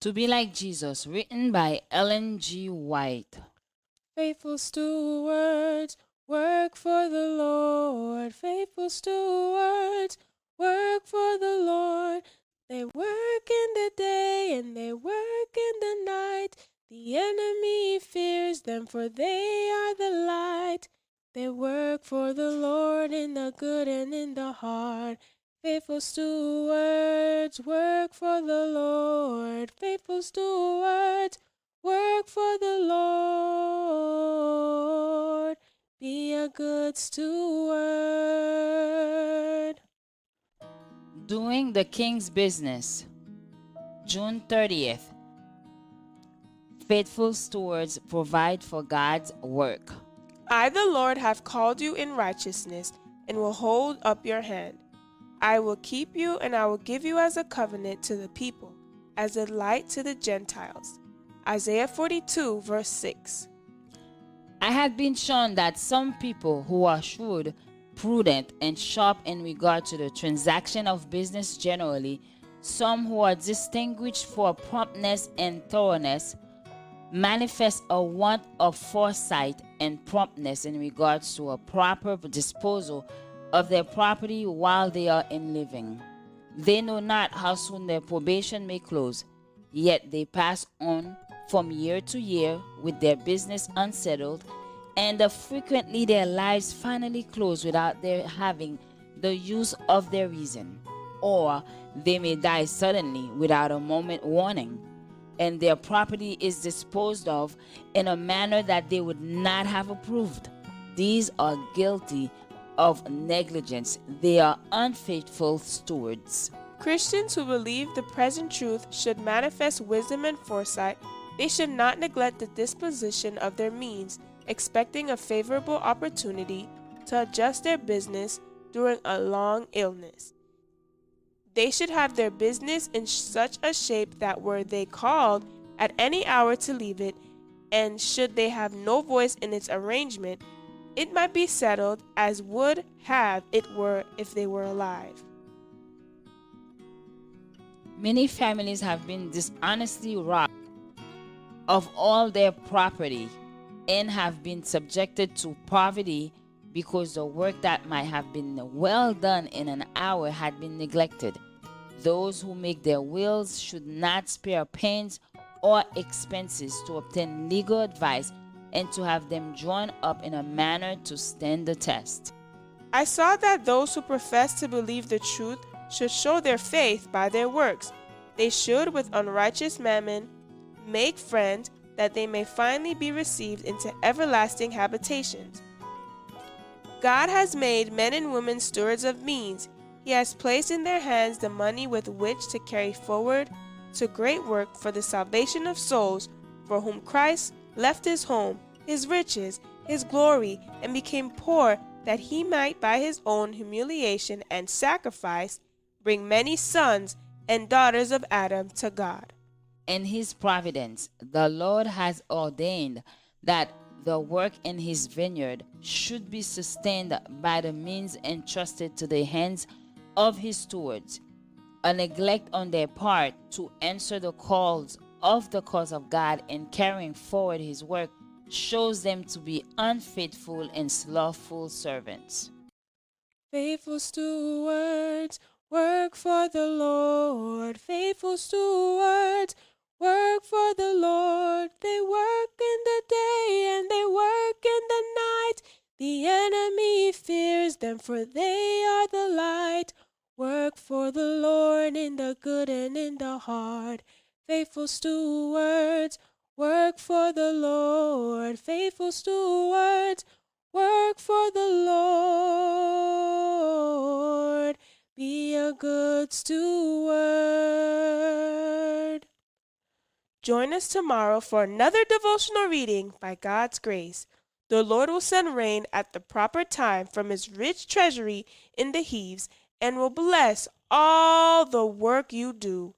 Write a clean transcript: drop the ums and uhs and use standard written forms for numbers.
To Be Like Jesus, written by Ellen G. White. Faithful stewards, work for the Lord. Faithful stewards, work for the Lord. They work in the day and they work in the night. The enemy fears them, for they are the light. They work for the Lord in the good and in the hard. Faithful stewards, work for the Lord. Faithful stewards, work for the Lord. Be a good steward. Doing the King's Business, June 30th. Faithful stewards provide for God's work. I, the Lord, have called you in righteousness and will hold up your hand. I will keep you and I will give you as a covenant to the people, as a light to the Gentiles. Isaiah 42, verse 6. I had been shown that some people who are shrewd, prudent, and sharp in regard to the transaction of business generally, some who are distinguished for promptness and thoroughness, manifest a want of foresight and promptness in regards to a proper disposal of their property while they are in living. They know not how soon their probation may close, yet they pass on from year to year with their business unsettled, and frequently their lives finally close without their having the use of their reason, or they may die suddenly without a moment warning, and their property is disposed of in a manner that they would not have approved. These are guilty of negligence. They are unfaithful stewards. Christians who believe the present truth should manifest wisdom and foresight. They should not neglect the disposition of their means, expecting a favorable opportunity to adjust their business during a long illness. They should have their business in such a shape that were they called at any hour to leave it, and should they have no voice in its arrangement, it might be settled as would have it were if they were alive. Many families have been dishonestly robbed of all their property and have been subjected to poverty because the work that might have been well done in an hour had been neglected. Those who make their wills should not spare pains or expenses to obtain legal advice and to have them drawn up in a manner to stand the test. I saw that those who profess to believe the truth should show their faith by their works. They should, with unrighteous mammon, make friends, that they may finally be received into everlasting habitations. God has made men and women stewards of means. He has placed in their hands the money with which to carry forward to great work for the salvation of souls, for whom Christ left his home, his riches, his glory, and became poor, that he might by his own humiliation and sacrifice bring many sons and daughters of Adam to God. In his providence, the Lord has ordained that the work in his vineyard should be sustained by the means entrusted to the hands of his stewards. A neglect on their part to answer the calls of the cause of God in carrying forward his work shows them to be unfaithful and slothful servants. Faithful stewards, work for the Lord. Faithful stewards, work for the Lord. They work in the day and they work in the night. The enemy fears them, for they are the light. Work for the Lord in the good and in the hard. Faithful stewards, work for the Lord. Faithful stewards, work for the Lord. Be a good steward. Join us tomorrow for another devotional reading by God's grace. The Lord will send rain at the proper time from his rich treasury in the heaves and will bless all the work you do.